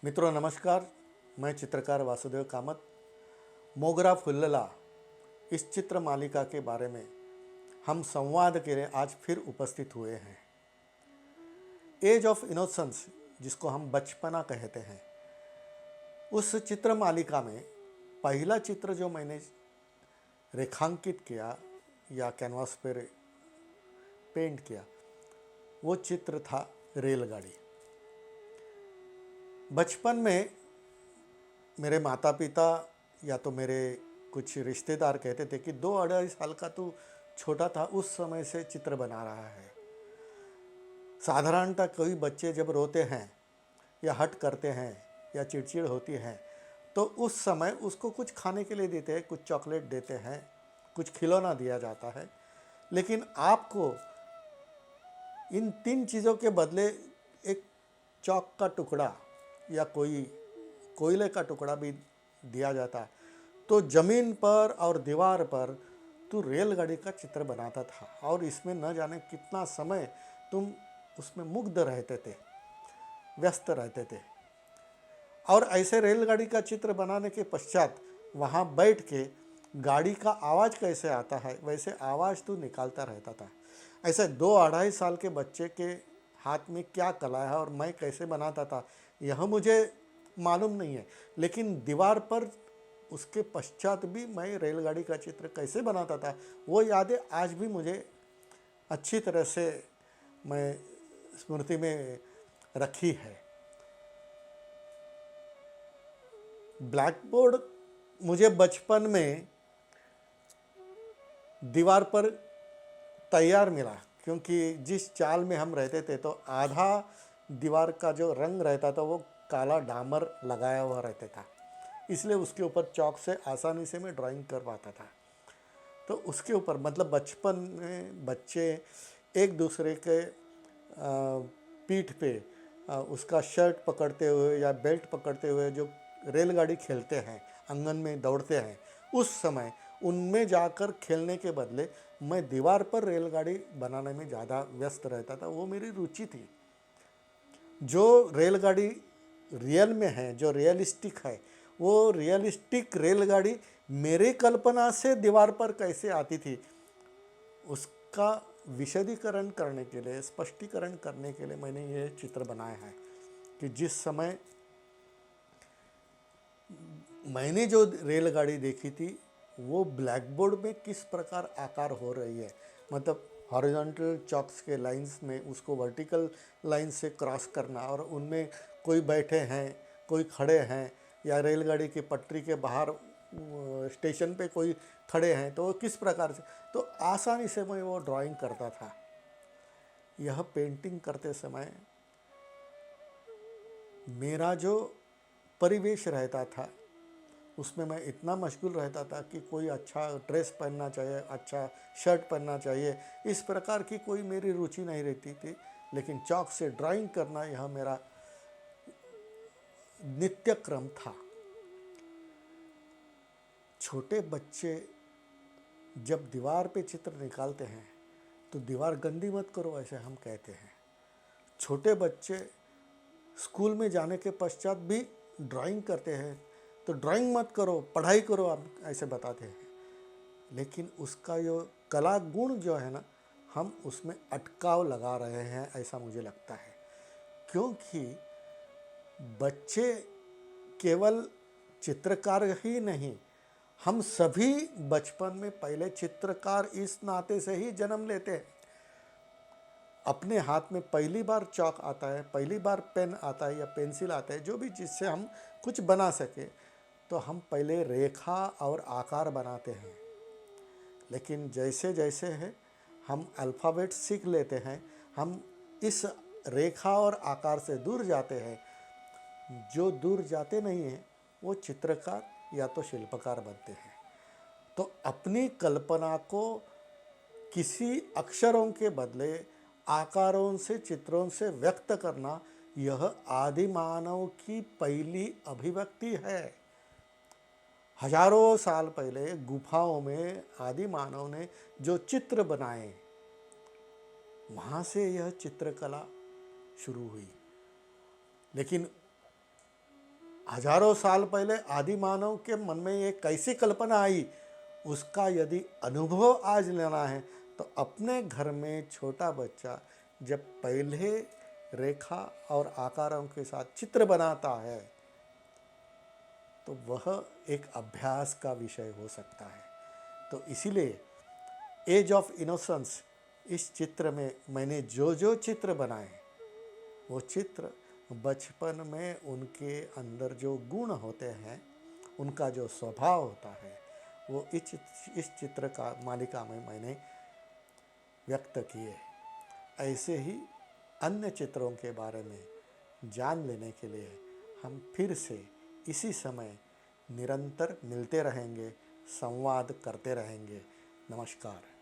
मित्रों नमस्कार। मैं चित्रकार वासुदेव कामत मोगरा फुल्लला इस चित्र मालिका के बारे में हम संवाद के लिए आज फिर उपस्थित हुए हैं। एज ऑफ इनोसेंस जिसको हम बचपना कहते हैं, उस चित्र मालिका में पहला चित्र जो मैंने रेखांकित किया या कैनवास पर पेंट किया वो चित्र था रेलगाड़ी। बचपन में मेरे माता पिता या तो मेरे कुछ रिश्तेदार कहते थे कि 2-2.5 साल का तू छोटा था उस समय से चित्र बना रहा है। साधारणतः कोई बच्चे जब रोते हैं या हट करते हैं या चिड़चिड़ होती है तो उस समय उसको कुछ खाने के लिए देते हैं, कुछ चॉकलेट देते हैं, कुछ खिलौना दिया जाता है। लेकिन आपको इन 3 चीज़ों के बदले एक चॉक का टुकड़ा या कोई कोयले का टुकड़ा भी दिया जाता, तो ज़मीन पर और दीवार पर तू रेलगाड़ी का चित्र बनाता था और इसमें न जाने कितना समय तुम उसमें मुग्ध रहते थे, व्यस्त रहते थे। और ऐसे रेलगाड़ी का चित्र बनाने के पश्चात वहाँ बैठ के गाड़ी का आवाज़ कैसे आता है वैसे आवाज़ तू निकालता रहता था। ऐसे 2-2.5 साल के बच्चे के हाथ में क्या कला है और मैं कैसे बनाता था यह मुझे मालूम नहीं है, लेकिन दीवार पर उसके पश्चात भी मैं रेलगाड़ी का चित्र कैसे बनाता था वो यादें आज भी मुझे अच्छी तरह से मैं स्मृति में रखी है। ब्लैक बोर्ड मुझे बचपन में दीवार पर तैयार मिला, क्योंकि जिस चाल में हम रहते थे तो आधा दीवार का जो रंग रहता था वो काला डामर लगाया हुआ रहता था, इसलिए उसके ऊपर चौक से आसानी से मैं ड्राइंग कर पाता था। तो उसके ऊपर मतलब बचपन में बच्चे एक दूसरे के पीठ पे उसका शर्ट पकड़ते हुए या बेल्ट पकड़ते हुए जो रेलगाड़ी खेलते हैं, आंगन में दौड़ते हैं, उस समय उनमें जाकर खेलने के बदले मैं दीवार पर रेलगाड़ी बनाने में ज़्यादा व्यस्त रहता था। वो मेरी रुचि थी। जो रेलगाड़ी रियल में है, जो रियलिस्टिक है, वो रियलिस्टिक रेलगाड़ी मेरी कल्पना से दीवार पर कैसे आती थी उसका विशदीकरण करने के लिए, स्पष्टीकरण करने के लिए मैंने ये चित्र बनाया है कि जिस समय मैंने जो रेलगाड़ी देखी थी वो ब्लैक बोर्ड में किस प्रकार आकार हो रही है, मतलब हॉरिजॉन्टल चॉक्स के लाइंस में उसको वर्टिकल लाइन से क्रॉस करना और उनमें कोई बैठे हैं, कोई खड़े हैं या रेलगाड़ी की पटरी के बाहर स्टेशन पे कोई खड़े हैं तो किस प्रकार से, तो आसानी से मैं वो ड्राइंग करता था। यह पेंटिंग करते समय मेरा जो परिवेश रहता था उसमें मैं इतना मशगूल रहता था कि कोई अच्छा ड्रेस पहनना चाहिए, अच्छा शर्ट पहनना चाहिए, इस प्रकार की कोई मेरी रुचि नहीं रहती थी। लेकिन चॉक से ड्राइंग करना यह मेरा नित्य क्रम था। छोटे बच्चे जब दीवार पे चित्र निकालते हैं तो दीवार गंदी मत करो ऐसे हम कहते हैं। छोटे बच्चे स्कूल में जाने के पश्चात भी ड्राइंग करते हैं तो ड्राइंग मत करो, पढ़ाई करो, आप ऐसे बताते हैं। लेकिन उसका जो कला गुण जो है ना, हम उसमें अटकाव लगा रहे हैं ऐसा मुझे लगता है, क्योंकि बच्चे केवल चित्रकार ही नहीं, हम सभी बचपन में पहले चित्रकार इस नाते से ही जन्म लेते हैं। अपने हाथ में पहली बार चॉक आता है, पहली बार पेन आता है या पेंसिल आता है, जो भी जिससे हम कुछ बना सके, तो हम पहले रेखा और आकार बनाते हैं। लेकिन जैसे जैसे है हम अल्फ़ाबेट सीख लेते हैं, हम इस रेखा और आकार से दूर जाते हैं। जो दूर जाते नहीं हैं वो चित्रकार या तो शिल्पकार बनते हैं। तो अपनी कल्पना को किसी अक्षरों के बदले आकारों से, चित्रों से व्यक्त करना, यह आदि मानव की पहली अभिव्यक्ति है। हजारों साल पहले गुफाओं में आदि मानव ने जो चित्र बनाए, वहाँ से यह चित्रकला शुरू हुई। लेकिन हजारों साल पहले आदि मानव के मन में ये कैसी कल्पना आई, उसका यदि अनुभव आज लेना है तो अपने घर में छोटा बच्चा जब पहले रेखा और आकारों के साथ चित्र बनाता है तो वह एक अभ्यास का विषय हो सकता है। तो इसीलिए एज ऑफ इनोसेंस इस चित्र में मैंने जो जो चित्र बनाए, वो चित्र बचपन में उनके अंदर जो गुण होते हैं, उनका जो स्वभाव होता है, वो इस चित्र का मालिका में मैंने व्यक्त किए। ऐसे ही अन्य चित्रों के बारे में जान लेने के लिए हम फिर से इसी समय निरंतर मिलते रहेंगे, संवाद करते रहेंगे। नमस्कार।